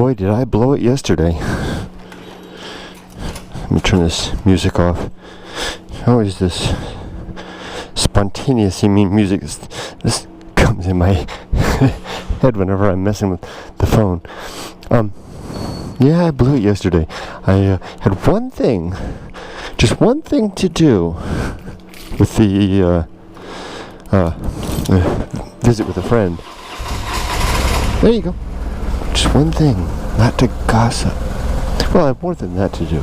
boy, did I blow it yesterday. Let me turn this music off. Always this spontaneous music. This comes in my head whenever I'm messing with the phone. Yeah, I blew it yesterday. I had just one thing to do with the visit with a friend. There you go. Just one thing, not to gossip. Well, I have more than that to do.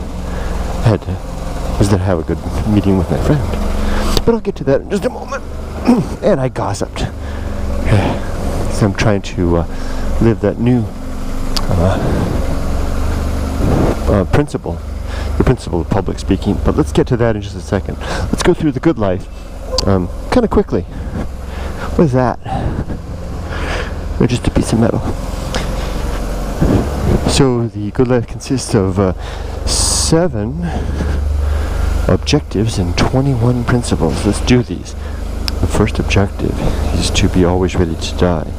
Was to have a good meeting with my friend. But I'll get to that in just a moment. And I gossiped. So I'm trying to live that new principle. The principle of public speaking. But let's get to that in just a second. Let's go through the good life kind of quickly. What is that? Or just a piece of metal. So the good life consists of 7 objectives and 21 principles. Let's do these. The first objective is to be always ready to die.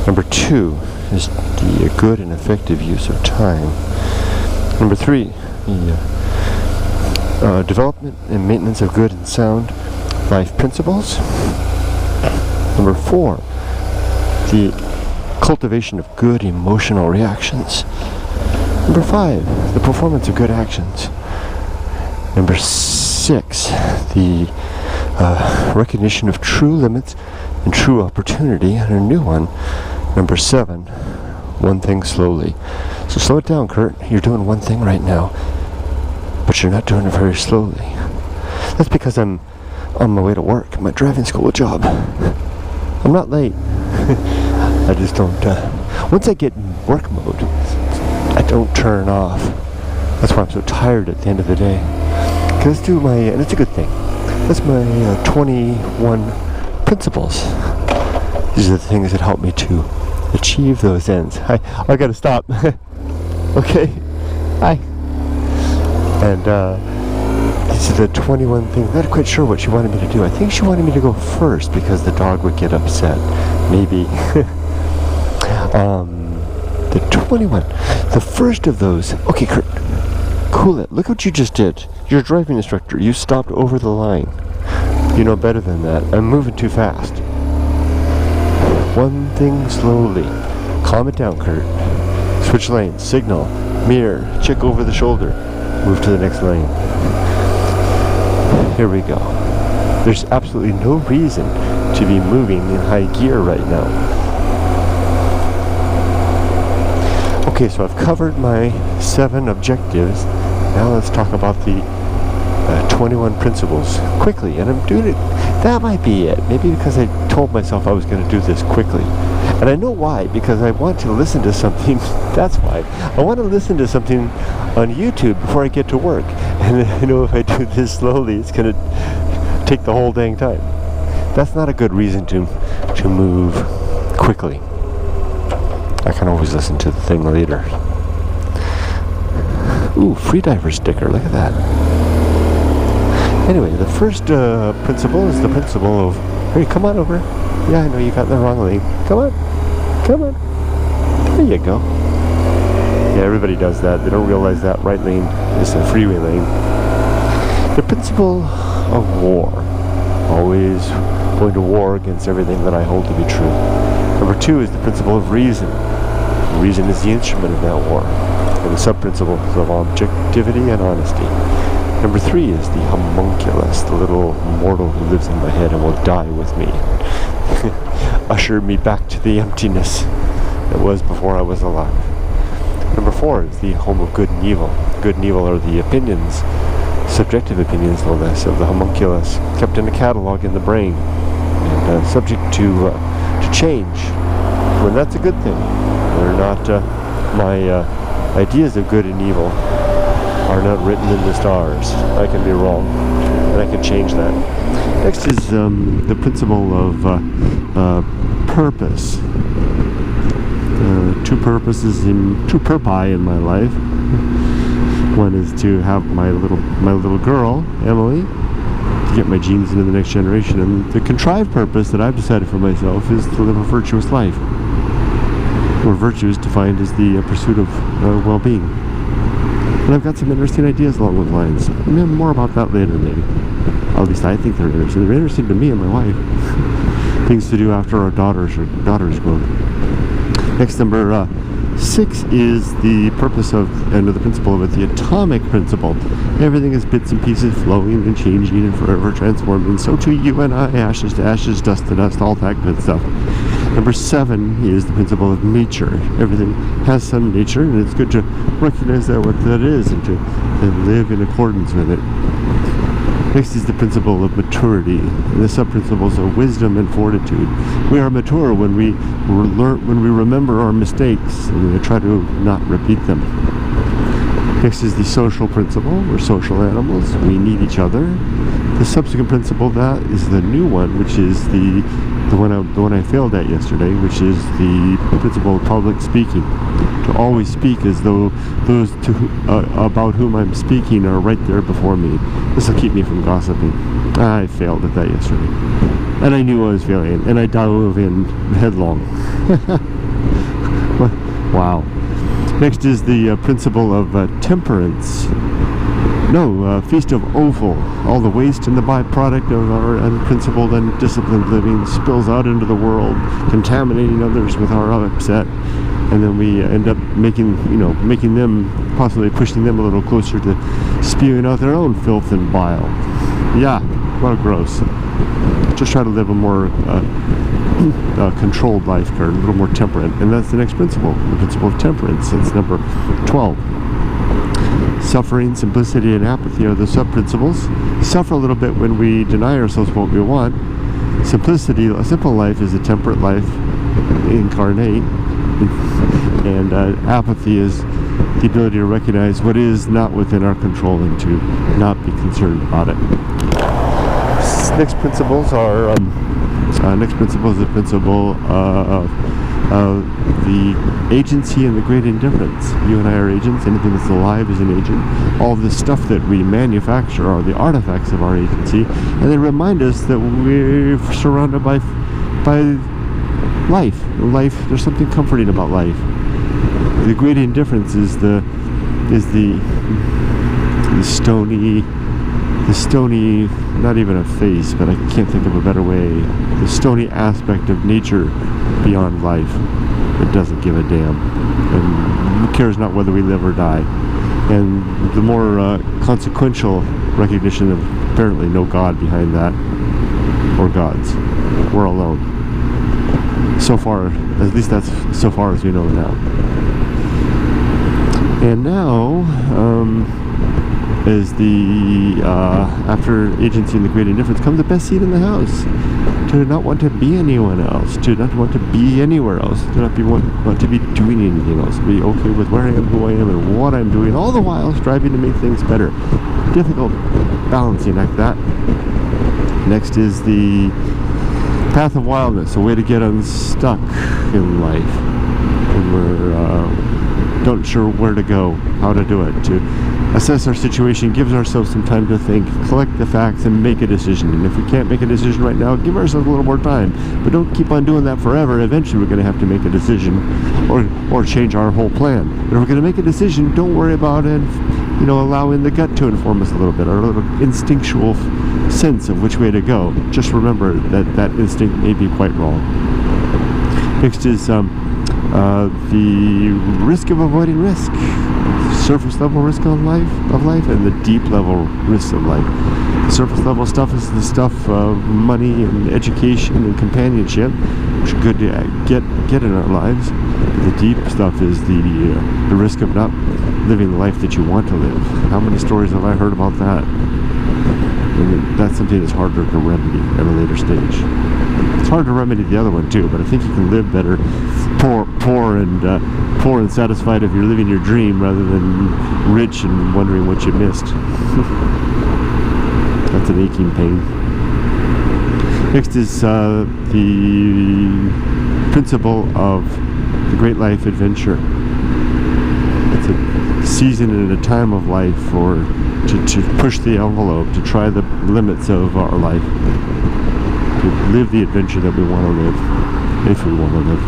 Number 2 is the good and effective use of time. Number 3, the development and maintenance of good and sound life principles. Number 4, the cultivation of good emotional reactions. Number 5, the performance of good actions. Number 6, the recognition of true limits and true opportunity. And a new one, number 7, one thing slowly. So slow it down, Kurt. You're doing one thing right now, but you're not doing it very slowly. That's because I'm on my way to work, my driving school job. I'm not late. I just don't, once I get in work mode, I don't turn off. That's why I'm so tired at the end of the day. Let's do and it's a good thing. That's my 21 principles. These are the things that help me to achieve those ends. I gotta stop. Okay. Hi. And these are the 21 things. I'm not quite sure what she wanted me to do. I think she wanted me to go first because the dog would get upset. Maybe. The 21. The first of those. Okay, Kurt. Cool it. Look what you just did. You're a driving instructor. You stopped over the line. You know better than that. I'm moving too fast. One thing slowly. Calm it down, Kurt. Switch lanes. Signal. Mirror. Check over the shoulder. Move to the next lane. Here we go. There's absolutely no reason to be moving in high gear right now. Okay, so I've covered my 7 objectives. Now let's talk about the 21 principles quickly. And I'm doing it, that might be it. Maybe because I told myself I was going to do this quickly. And I know why, because I want to listen to something. That's why. I want to listen to something on YouTube before I get to work. And I know if I do this slowly, it's going to take the whole dang time. That's not a good reason to move quickly. I can always listen to the thing later. Ooh, freediver sticker, look at that. Anyway, the first principle is the principle of, hey, come on over. Yeah, I know you got in the wrong lane. Come on. Come on. There you go. Yeah, everybody does that. They don't realize that right lane is a freeway lane. The principle of war. Always going to war against everything that I hold to be true. Number 2 is the principle of reason. Reason is the instrument of that war. And the sub-principles of objectivity and honesty. Number 3 is the homunculus, the little mortal who lives in my head and will die with me. Usher me back to the emptiness that was before I was alive. Number 4 is the home of good and evil. Good and evil are the opinions, subjective opinions no less, of the homunculus, kept in a catalog in the brain, and subject to change, when that's a good thing. They're not, my ideas of good and evil are not written in the stars. I can be wrong, and I can change that. Next is the principle of purpose. 2 purposes, two purpose in my life. One is to have my little girl, Emily, to get my genes into the next generation. And the contrived purpose that I've decided for myself is to live a virtuous life. where virtue is defined as the pursuit of well-being. And I've got some interesting ideas along those lines. More about that later, maybe. At least I think they're interesting. They're interesting to me and my wife. Things to do after our daughter's grown. Next, number 6 is the purpose of, and the principle of it, the atomic principle. Everything is bits and pieces flowing and changing and forever transforming. So too you and I, ashes to ashes, dust to dust, all that good stuff. Number 7 is the principle of nature. Everything has some nature, and it's good to recognize that what that is and to live in accordance with it. Next is the principle of maturity, and the sub-principles of wisdom and fortitude. We are mature when we remember our mistakes and we try to not repeat them. Next is the social principle. We're social animals. We need each other. The subsequent principle, that is the new one, which is the one I failed at yesterday, which is the principle of public speaking. To always speak as though those about whom I'm speaking are right there before me. This will keep me from gossiping. I failed at that yesterday. And I knew I was failing, and I dove in headlong. Wow. Next is the principle of temperance. Feast of offal. All the waste and the byproduct of our unprincipled and disciplined living spills out into the world, contaminating others with our upset, and then we end up making them, possibly pushing them a little closer to spewing out their own filth and bile. Yeah, what a gross. Just try to live a more controlled life, or a little more temperate, and that's the next principle, the principle of temperance. That's number 12. Suffering, simplicity, and apathy are the sub-principles. Suffer a little bit when we deny ourselves what we want. Simplicity, a simple life, is a temperate life incarnate. And apathy is the ability to recognize what is not within our control and to not be concerned about it. Next principles are the principle of the agency and the great indifference. You and I are agents. Anything that's alive is an agent. All the stuff that we manufacture are the artifacts of our agency, and they remind us that we're surrounded by life. There's something comforting about life. The great indifference is the stony, not even a face, but I can't think of a better way, the stony aspect of nature beyond life. It doesn't give a damn, and cares not whether we live or die. And the more consequential recognition of apparently no God behind that, or gods. We're alone. So far, at least that's so far as we know now. And now, is the after agency and the great indifference comes the best seat in the house. To not want to be anyone else, to not want to be anywhere else, to not want to be doing anything else, be okay with where I am, who I am, and what I'm doing, all the while striving to make things better. Difficult balancing act, that. Next is the path of wildness, a way to get unstuck in life, and we're don't sure where to go, how to do it, to assess our situation, gives ourselves some time to think, collect the facts, and make a decision. And if we can't make a decision right now, give ourselves a little more time. But don't keep on doing that forever. Eventually we're going to have to make a decision or change our whole plan. But if we're going to make a decision, don't worry about it, allowing the gut to inform us a little bit, our little instinctual sense of which way to go. Just remember that instinct may be quite wrong. Next is the risk of avoiding risk. Surface level risk of life, and the deep level risks of life. The surface level stuff is the stuff of money and education and companionship, which are good to get in our lives. The deep stuff is the risk of not living the life that you want to live. How many stories have I heard about that? And that's something that's harder to remedy at a later stage. It's hard to remedy the other one too, but I think you can live better poor and satisfied if you're living your dream rather than rich and wondering what you missed. That's an aching pain. Next is the principle of the great life adventure. It's a season and a time of life to push the envelope, to try the limits of our life, to live the adventure that we want to live. if we want to live.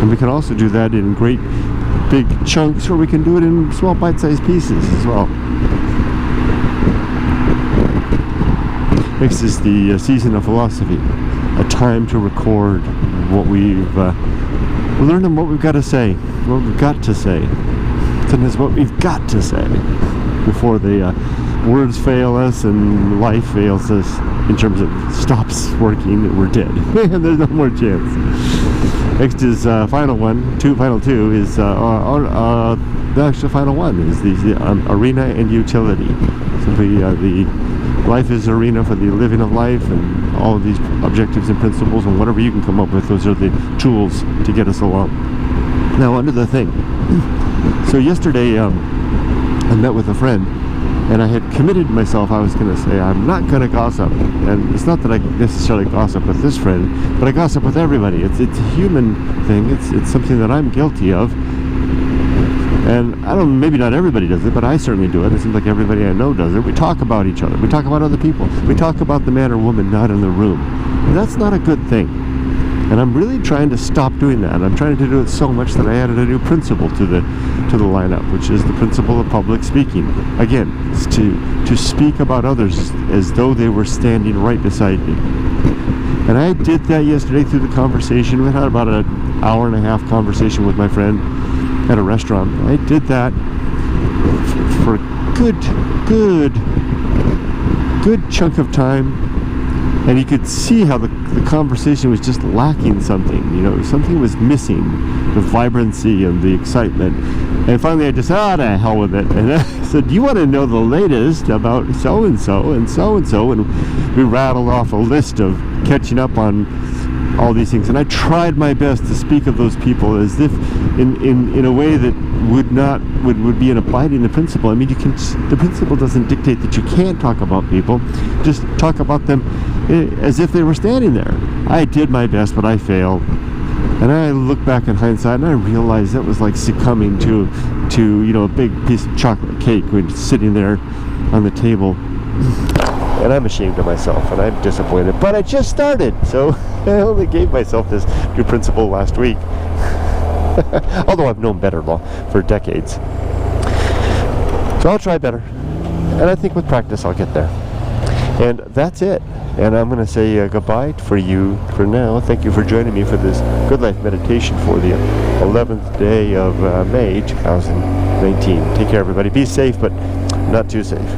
And we can also do that in great big chunks, or we can do it in small bite-sized pieces as well. Next is the season of philosophy, a time to record what we've learned and what we've got to say, what we've got to say. Sometimes what we've got to say before the words fail us and life fails us in terms of stops working, we're dead. And there's no more chance. Next is final two is the actual final one is the arena and utility. Simply the life is arena for the living of life, and all of these objectives and principles and whatever you can come up with, those are the tools to get us along. Now, onto the thing. So yesterday I met with a friend, and I had committed myself. I was going to say I'm not going to gossip, and it's not that I necessarily gossip with this friend, but I gossip with everybody. It's a human thing. It's something that I'm guilty of, and I don't. Maybe not everybody does it, but I certainly do it. It seems like everybody I know does it. We talk about each other. We talk about other people. We talk about the man or woman not in the room. And that's not a good thing. And I'm really trying to stop doing that. I'm trying to do it so much that I added a new principle to the lineup, which is the principle of public speaking. Again, it's to speak about others as though they were standing right beside me. And I did that yesterday through the conversation. We had about an hour and a half conversation with my friend at a restaurant. I did that for a good chunk of time. And you could see how the conversation was just lacking something. You know, something was missing. The vibrancy and the excitement. And finally I just said, to hell with it. And I said, do you want to know the latest about so-and-so and so-and-so? And we rattled off a list of catching up on all these things. And I tried my best to speak of those people as if in a way that would be an abiding the principle. I mean, the principle doesn't dictate that you can't talk about people. Just talk about them as if they were standing there. I did my best, but I failed. And I look back in hindsight and I realized that was like succumbing to a big piece of chocolate cake when sitting there on the table. And I'm ashamed of myself and I'm disappointed. But I just started, so I only gave myself this new principle last week. Although I've known better for decades. So I'll try better. And I think with practice I'll get there. And that's it. And I'm going to say goodbye for you for now. Thank you for joining me for this Good Life meditation for the 11th day of May 2019. Take care, everybody. Be safe, but not too safe.